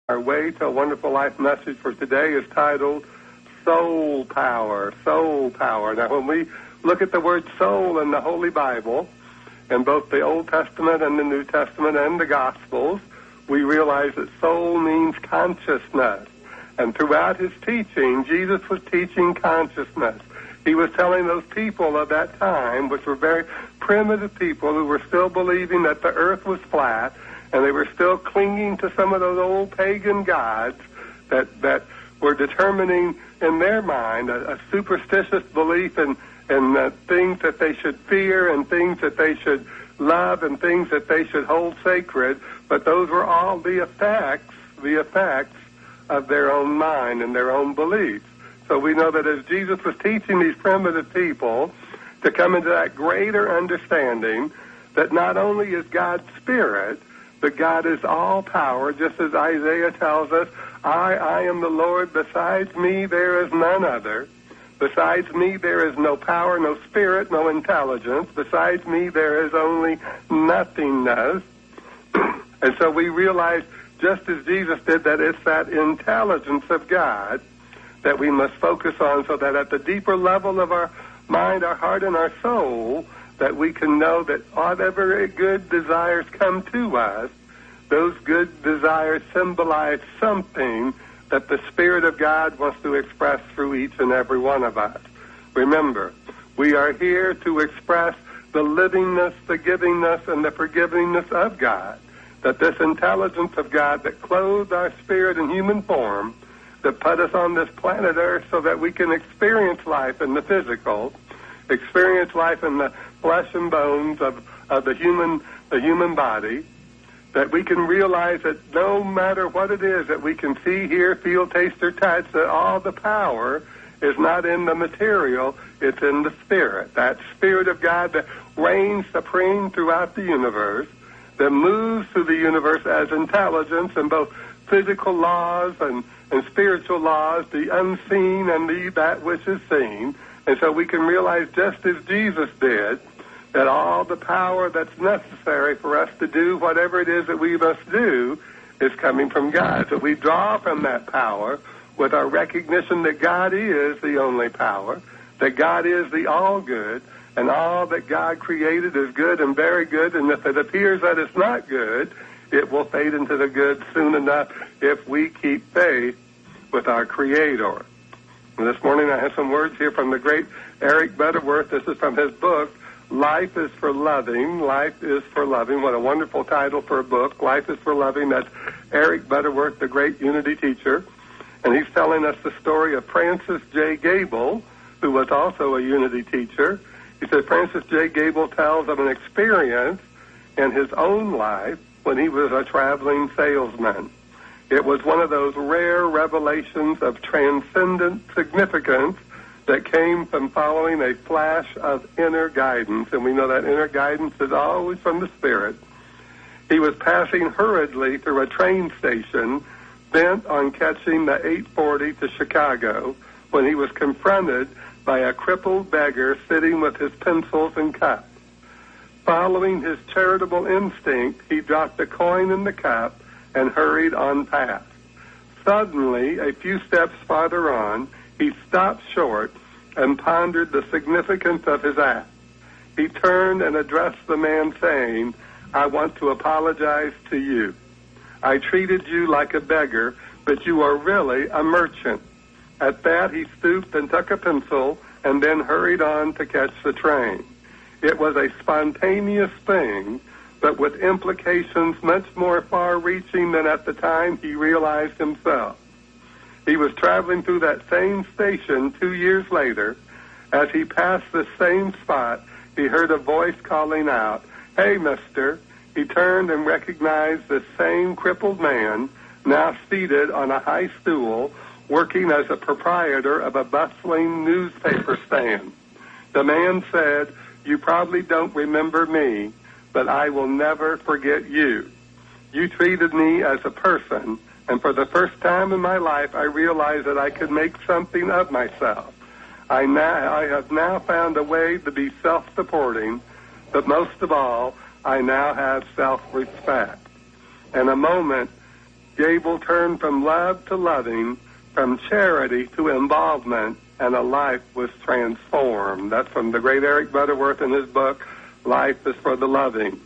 Our Way to a Wonderful Life message for today is titled Soul Power, Soul Power. Now, when we look at the word soul in the Holy Bible, in both the Old Testament and the New Testament and the Gospels, we realize that soul means consciousness. And throughout his teaching, Jesus was teaching consciousness. He was telling those people of that time, which were very primitive people who were still believing that the earth was flat, and they were still clinging to some of those old pagan gods that were determining in their mind a superstitious belief in things that they should fear and things that they should love and things that they should hold sacred. But those were all the effects of their own mind and their own beliefs. So we know that as Jesus was teaching these primitive people to come into that greater understanding that not only is God spirit, but God is all power, just as Isaiah tells us, I am the Lord, besides me there is none other. Besides me there is no power, no spirit, no intelligence. Besides me there is only nothingness. And so we realize, just as Jesus did, that it's that intelligence of God that we must focus on, so that at the deeper level of our mind, our heart, and our soul, that we can know that whatever good desires come to us, those good desires symbolize something that the Spirit of God wants to express through each and every one of us. Remember, we are here to express the livingness, the givingness, and the forgivingness of God. That this intelligence of God that clothed our spirit in human form, that put us on this planet Earth so that we can experience life in the physical, experience life in the flesh and bones of the human body, that we can realize that no matter what it is that we can see, hear, feel, taste, or touch, that all the power is not in the material, it's in the Spirit. That Spirit of God that reigns supreme throughout the universe, that moves through the universe as intelligence in both physical laws and spiritual laws, the unseen and that which is seen. And so we can realize, just as Jesus did, that all the power that's necessary for us to do whatever it is that we must do is coming from God. So we draw from that power with our recognition that God is the only power, that God is the all-good, and all that God created is good and very good, and if it appears that it's not good, it will fade into the good soon enough if we keep faith with our Creator. And this morning I have some words here from the great Eric Butterworth. This is from his book, Life is for Loving. Life is for Loving. What a wonderful title for a book. Life is for Loving. That's Eric Butterworth, the great Unity teacher. And he's telling us the story of Francis J. Gable, who was also a Unity teacher. He said Francis J. Gable tells of an experience in his own life when he was a traveling salesman. It was one of those rare revelations of transcendent significance that came from following a flash of inner guidance, and we know that inner guidance is always from the Spirit. He was passing hurriedly through a train station, bent on catching the 840 to Chicago, when he was confronted by a crippled beggar sitting with his pencils and cup. Following his charitable instinct, he dropped a coin in the cup and hurried on past. Suddenly, a few steps farther on, he stopped short and pondered the significance of his act. He turned and addressed the man, saying, I want to apologize to you. I treated you like a beggar, but you are really a merchant. At that, he stooped and took a pencil and then hurried on to catch the train. It was a spontaneous thing, but with implications much more far-reaching than at the time he realized himself. He was traveling through that same station 2 years later. As he passed the same spot, he heard a voice calling out, Hey, mister. He turned and recognized the same crippled man, now seated on a high stool, working as a proprietor of a bustling newspaper stand. The man said, You probably don't remember me, but I will never forget you. You treated me as a person, and for the first time in my life, I realized that I could make something of myself. I have now found a way to be self-supporting, but most of all, I now have self-respect. And a moment Gable turned from love to loving, from charity to involvement, and a life was transformed. That's from the great Eric Butterworth in his book, Life is for the Loving.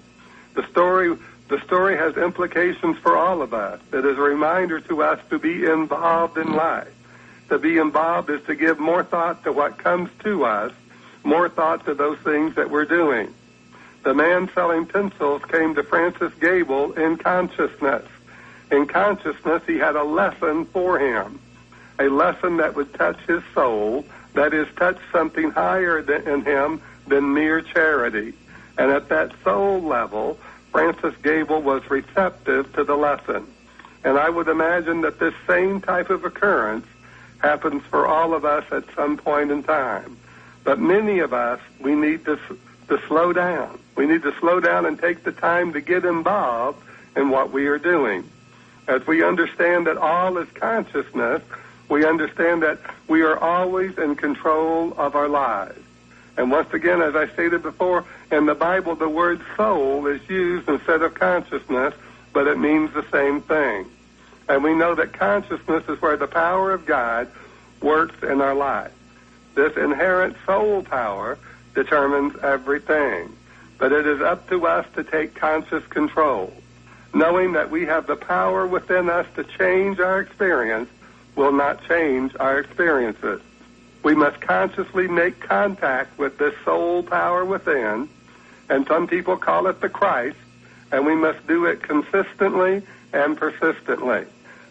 The story has implications for all of us. It is a reminder to us to be involved in life. To be involved is to give more thought to what comes to us, more thought to those things that we're doing. The man selling pencils came to Francis Gable in consciousness. In consciousness, he had a lesson for him, a lesson that would touch his soul, that is, touch something higher in him than mere charity. And at that soul level, Francis Gable was receptive to the lesson. And I would imagine that this same type of occurrence happens for all of us at some point in time. But many of us, we need to slow down. We need to slow down and take the time to get involved in what we are doing. As we understand that all is consciousness, we understand that we are always in control of our lives. And once again, as I stated before, in the Bible, the word soul is used instead of consciousness, but it means the same thing. And we know that consciousness is where the power of God works in our life. This inherent soul power determines everything. But it is up to us to take conscious control. Knowing that we have the power within us to change our experience will not change our experiences. We must consciously make contact with this soul power within, and some people call it the Christ, and we must do it consistently and persistently.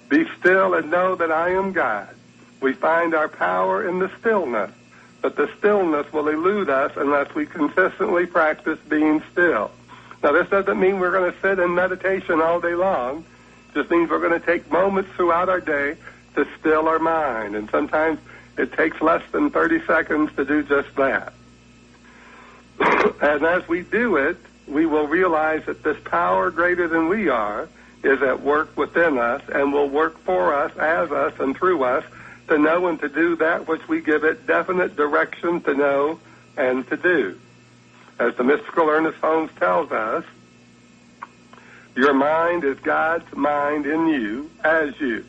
Be still and know that I am God. We find our power in the stillness, but the stillness will elude us unless we consistently practice being still. Now, this doesn't mean we're going to sit in meditation all day long. It just means we're going to take moments throughout our day to still our mind, and sometimes it takes less than 30 seconds to do just that. And as we do it, we will realize that this power greater than we are is at work within us and will work for us, as us, and through us to know and to do that which we give it definite direction to know and to do. As the mystical Ernest Holmes tells us, your mind is God's mind in you, as you.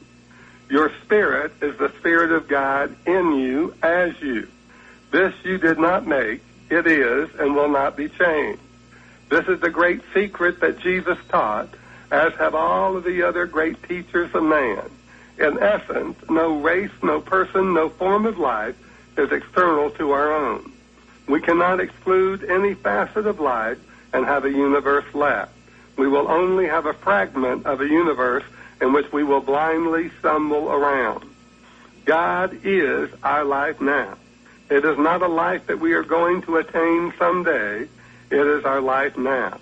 Your spirit is the Spirit of God in you, as you. This you did not make. It is and will not be changed. This is the great secret that Jesus taught, as have all of the other great teachers of man. In essence, no race, no person, no form of life is external to our own. We cannot exclude any facet of life and have a universe left. We will only have a fragment of a universe in which we will blindly stumble around. God is our life now. It is not a life that we are going to attain someday. It is our life now.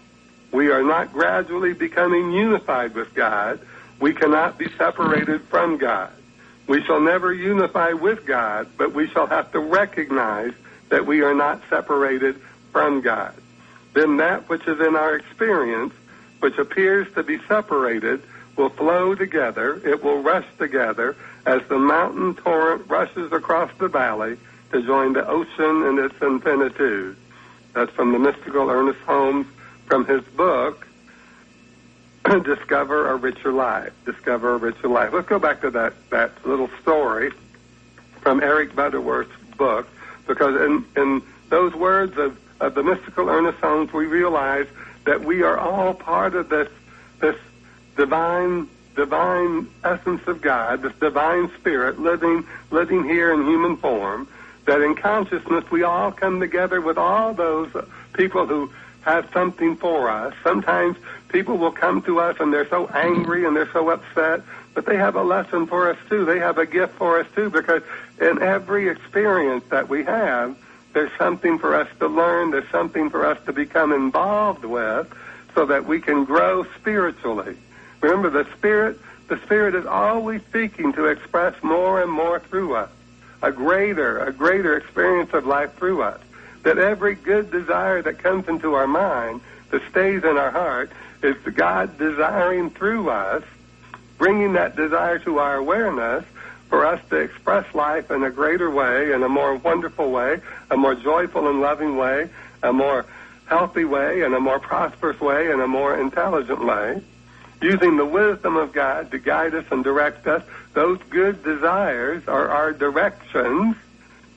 We are not gradually becoming unified with God. We cannot be separated from God. We shall never unify with God, but we shall have to recognize that we are not separated from God. Then that which is in our experience, which appears to be separated, will flow together. It will rush together as the mountain torrent rushes across the valley to join the ocean in its infinitude. That's from the mystical Ernest Holmes, from his book, Discover a Richer Life. Discover a Richer Life. Let's go back to that little story from Eric Butterworth's book, because in those words of the mystical Ernest Holmes, we realize that we are all part of this divine essence of God, this divine spirit living here in human form, that in consciousness we all come together with all those people who have something for us. Sometimes people will come to us and they're so angry and they're so upset, but they have a lesson for us too. They have a gift for us too, because in every experience that we have, there's something for us to learn, there's something for us to become involved with so that we can grow spiritually. Remember, the Spirit is always seeking to express more and more through us, a greater experience of life through us. That every good desire that comes into our mind, that stays in our heart, is God desiring through us, bringing that desire to our awareness for us to express life in a greater way, in a more wonderful way, a more joyful and loving way, a more healthy way, and a more prosperous way, and a more intelligent way. using the wisdom of God to guide us and direct us. Those good desires are our directions.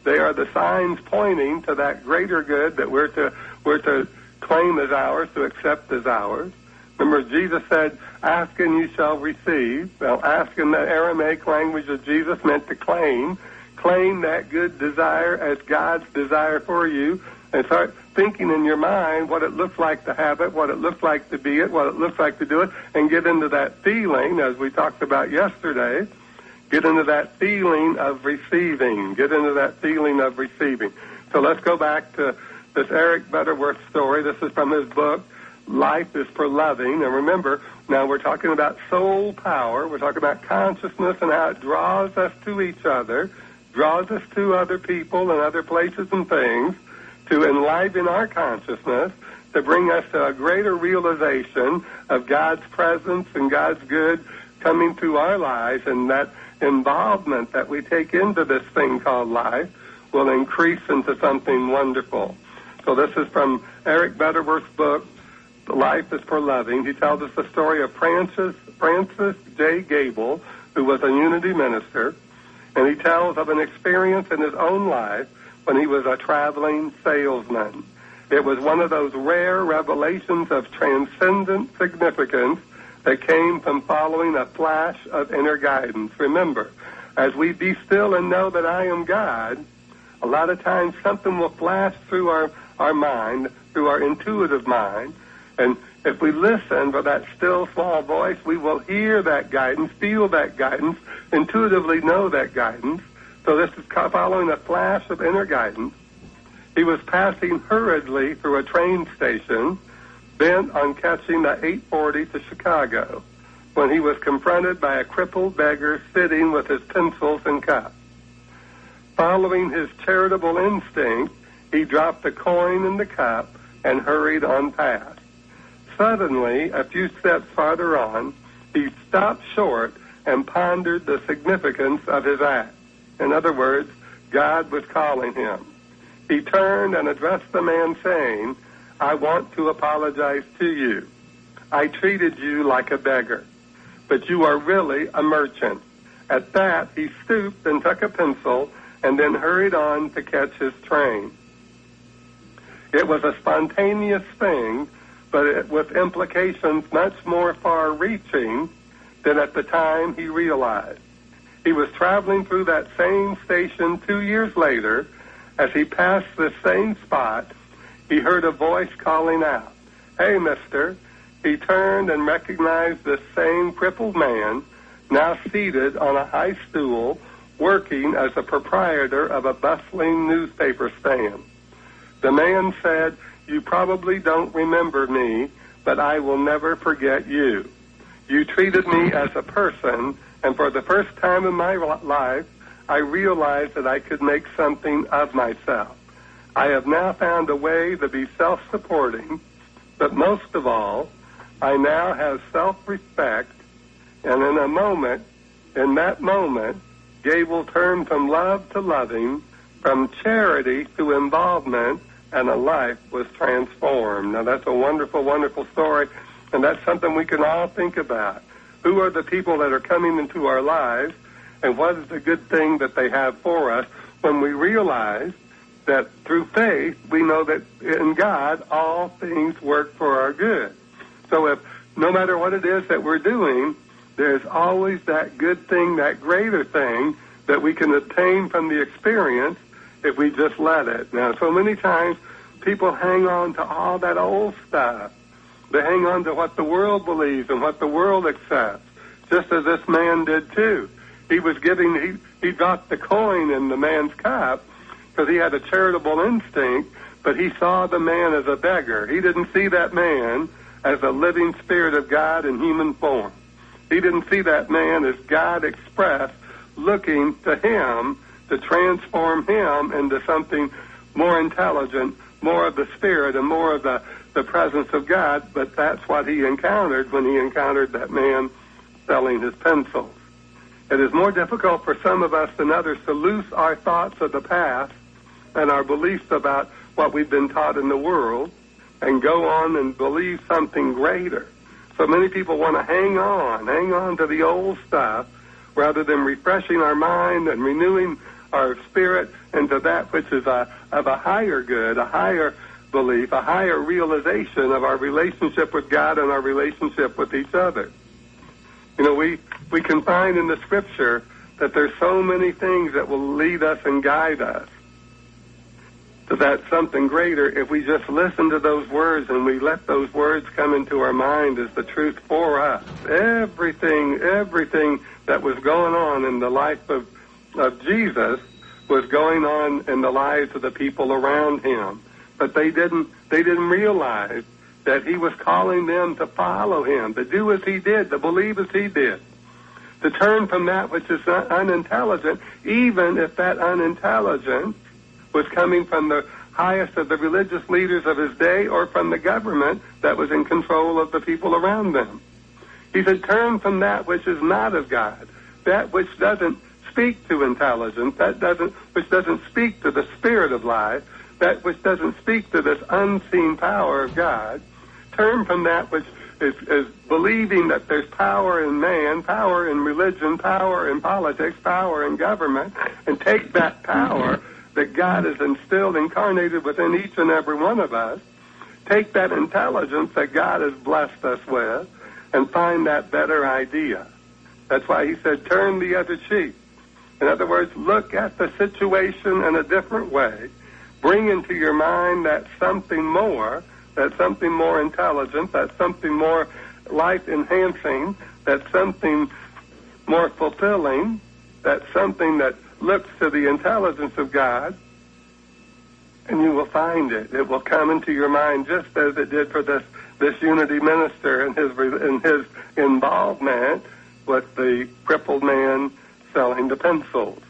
They are the signs pointing to that greater good that we're to claim as ours, to accept as ours. Remember, Jesus said, ask and you shall receive. Well, ask in the Aramaic language of Jesus meant to claim. Claim that good desire as God's desire for you, and start thinking in your mind what it looks like to have it, what it looks like to be it, what it looks like to do it, and get into that feeling, as we talked about yesterday. Get into that feeling of receiving. Get into that feeling of receiving. So let's go back to this Eric Butterworth story. This is from his book, Life is for Loving. And remember, now we're talking about soul power. We're talking about consciousness and how it draws us to each other, draws us to other people and other places and things, to enliven our consciousness, to bring us to a greater realization of God's presence and God's good coming through our lives, and that involvement that we take into this thing called life will increase into something wonderful. So this is from Eric Butterworth's book, Life is for Loving. He tells us the story of Francis J. Gable, who was a Unity minister, and he tells of an experience in his own life when he was a traveling salesman. It was one of those rare revelations of transcendent significance that came from following a flash of inner guidance. Remember, as we be still and know that I am God, a lot of times something will flash through our mind, through our intuitive mind, and if we listen for that still small voice, we will hear that guidance, feel that guidance, intuitively know that guidance. So this is following a flash of inner guidance. He was passing hurriedly through a train station, bent on catching the 840 to Chicago, when he was confronted by a crippled beggar sitting with his pencils and cup. Following his charitable instinct, he dropped the coin in the cup and hurried on past. Suddenly, a few steps farther on, he stopped short and pondered the significance of his act. In other words, God was calling him. He turned and addressed the man, saying, I want to apologize to you. I treated you like a beggar, but you are really a merchant. At that, he stooped and took a pencil and then hurried on to catch his train. It was a spontaneous thing, but with implications much more far-reaching than at the time he realized. He was traveling through that same station 2 years later. As he passed this same spot, he heard a voice calling out, Hey, mister. He turned and recognized this same crippled man, now seated on a high stool, working as a proprietor of a bustling newspaper stand. The man said, You probably don't remember me, but I will never forget you. You treated me as a person, and for the first time in my life, I realized that I could make something of myself. I have now found a way to be self-supporting, but most of all, I now have self-respect, and in that moment, Gable turned from love to loving, from charity to involvement, and a life was transformed. Now, that's a wonderful, wonderful story, and that's something we can all think about. Who are the people that are coming into our lives, and what is the good thing that they have for us when we realize that through faith we know that in God all things work for our good. So if no matter what it is that we're doing, there's always that good thing, that greater thing that we can obtain from the experience if we just let it. Now, so many times people hang on to all that old stuff. They hang on to what the world believes and what the world accepts, just as this man did too. He dropped the coin in the man's cup because he had a charitable instinct, but he saw the man as a beggar. He didn't see that man as a living spirit of God in human form. He didn't see that man as God expressed, looking to him to transform him into something more intelligent, more of the Spirit, and more of the presence of God. But that's what he encountered when he encountered that man selling his pencils. It is more difficult for some of us than others to loose our thoughts of the past and our beliefs about what we've been taught in the world and go on and believe something greater. So many people want to hang on to the old stuff rather than refreshing our mind and renewing our spirit into that which is of a higher good, a higher belief, a higher realization of our relationship with God and our relationship with each other. You know, we can find in the Scripture that there's so many things that will lead us and guide us to that something greater if we just listen to those words and we let those words come into our mind as the truth for us. Everything that was going on in the life of Jesus was going on in the lives of the people around him. But they didn't realize that he was calling them to follow him, to do as he did, to believe as he did, to turn from that which is unintelligent, even if that unintelligence was coming from the highest of the religious leaders of his day or from the government that was in control of the people around them. He said, turn from that which is not of God, that which doesn't speak to intelligence, which doesn't speak to the spirit of life, that which doesn't speak to this unseen power of God. Turn from that which is believing that there's power in man, power in religion, power in politics, power in government, and take that power that God has instilled, incarnated within each and every one of us, take that intelligence that God has blessed us with, and find that better idea. That's why he said, turn the other cheek. In other words, look at the situation in a different way. Bring into your mind that something more intelligent, that something more life-enhancing, that something more fulfilling, that something that looks to the intelligence of God, and you will find it. It will come into your mind just as it did for this unity minister and his involvement with the crippled man selling the pencils.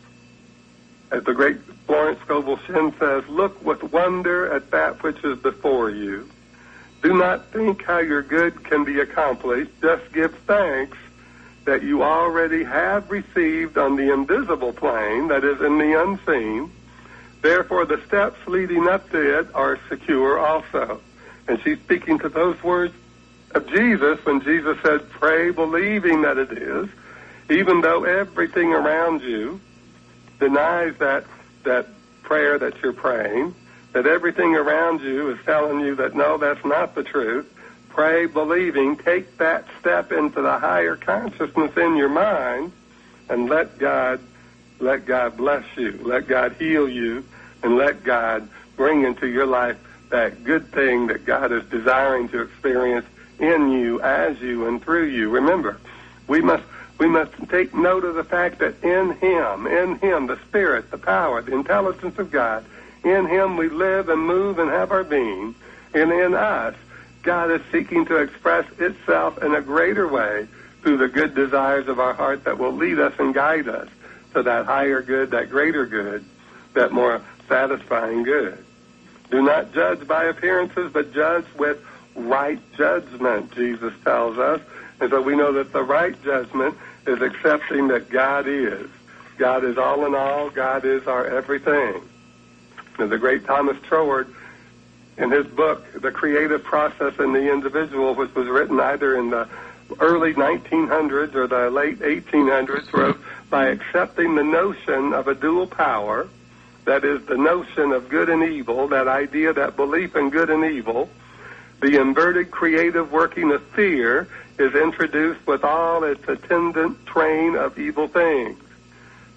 As the great Florence Scovel Shinn says, look with wonder at that which is before you. Do not think how your good can be accomplished. Just give thanks that you already have received on the invisible plane, that is in the unseen. Therefore, the steps leading up to it are secure also. And she's speaking to those words of Jesus when Jesus said, pray believing that it is, even though everything around you denies that prayer that you're praying, that everything around you is telling you that, no, that's not the truth. Pray believing, take that step into the higher consciousness in your mind, and let God bless you, let God heal you, and let God bring into your life that good thing that God is desiring to experience in you, as you, and through you. Remember, we must take note of the fact that in Him, the Spirit, the power, the intelligence of God, in Him we live and move and have our being, and in us, God is seeking to express itself in a greater way through the good desires of our heart that will lead us and guide us to that higher good, that greater good, that more satisfying good. Do not judge by appearances, but judge with right judgment, Jesus tells us. And so we know that the right judgment is accepting that God is. God is all in all. God is our everything. And the great Thomas Troward, in his book, The Creative Process in the Individual, which was written either in the early 1900s or the late 1800s, wrote, by accepting the notion of a dual power, that is the notion of good and evil, that idea, that belief in good and evil, the inverted creative working of fear is introduced with all its attendant train of evil things.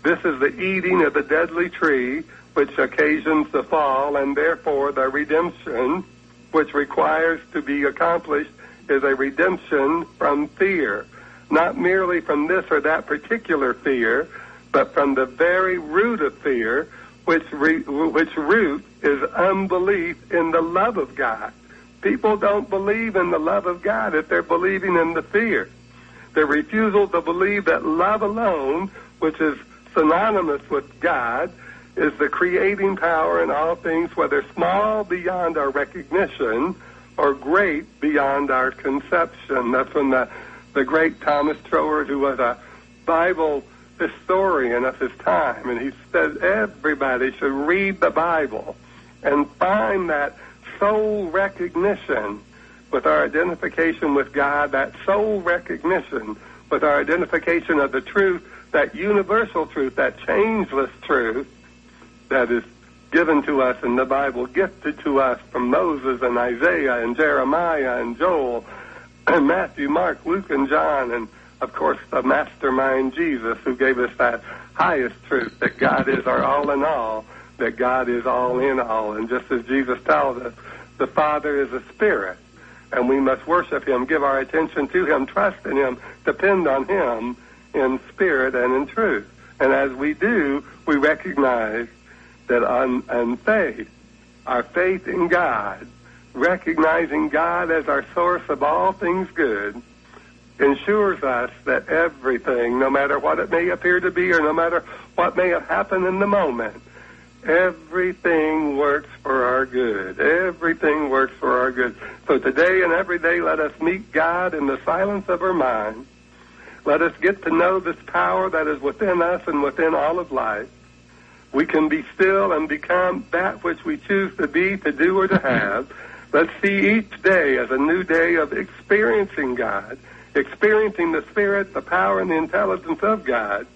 This is the eating of the deadly tree, which occasions the fall, and therefore the redemption, which requires to be accomplished, is a redemption from fear. Not merely from this or that particular fear, but from the very root of fear, which root is unbelief in the love of God. People don't believe in the love of God if they're believing in the fear. The refusal to believe that love alone, which is synonymous with God, is the creating power in all things, whether small beyond our recognition or great beyond our conception. That's when the great Thomas Troward, who was a Bible historian of his time, and he said everybody should read the Bible and find that soul recognition with our identification with God, that soul recognition, with our identification of the truth, that universal truth, that changeless truth that is given to us in the Bible, gifted to us from Moses and Isaiah and Jeremiah and Joel and Matthew, Mark, Luke, and John, and, of course, the mastermind Jesus, who gave us that highest truth, that God is our all in all, that God is all in all. And just as Jesus tells us, the Father is a spirit, and we must worship him, give our attention to him, trust in him, depend on him in spirit and in truth. And as we do, we recognize that on faith, our faith in God, recognizing God as our source of all things good, ensures us that everything, no matter what it may appear to be or no matter what may have happened in the moment, everything works for our good. Everything works for our good. So today and every day, let us meet God in the silence of our mind. Let us get to know this power that is within us and within all of life. We can be still and become that which we choose to be, to do, or to have. Let's see each day as a new day of experiencing God, experiencing the Spirit, the power, and the intelligence of God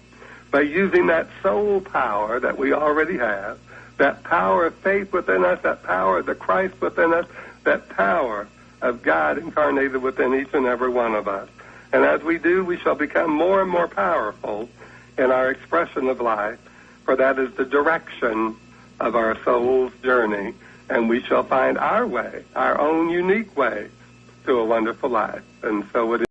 by using that soul power that we already have, that power of faith within us, that power of the Christ within us, that power of God incarnated within each and every one of us. And as we do, we shall become more and more powerful in our expression of life, for that is the direction of our soul's journey, and we shall find our way, our own unique way, to a wonderful life. And so it is.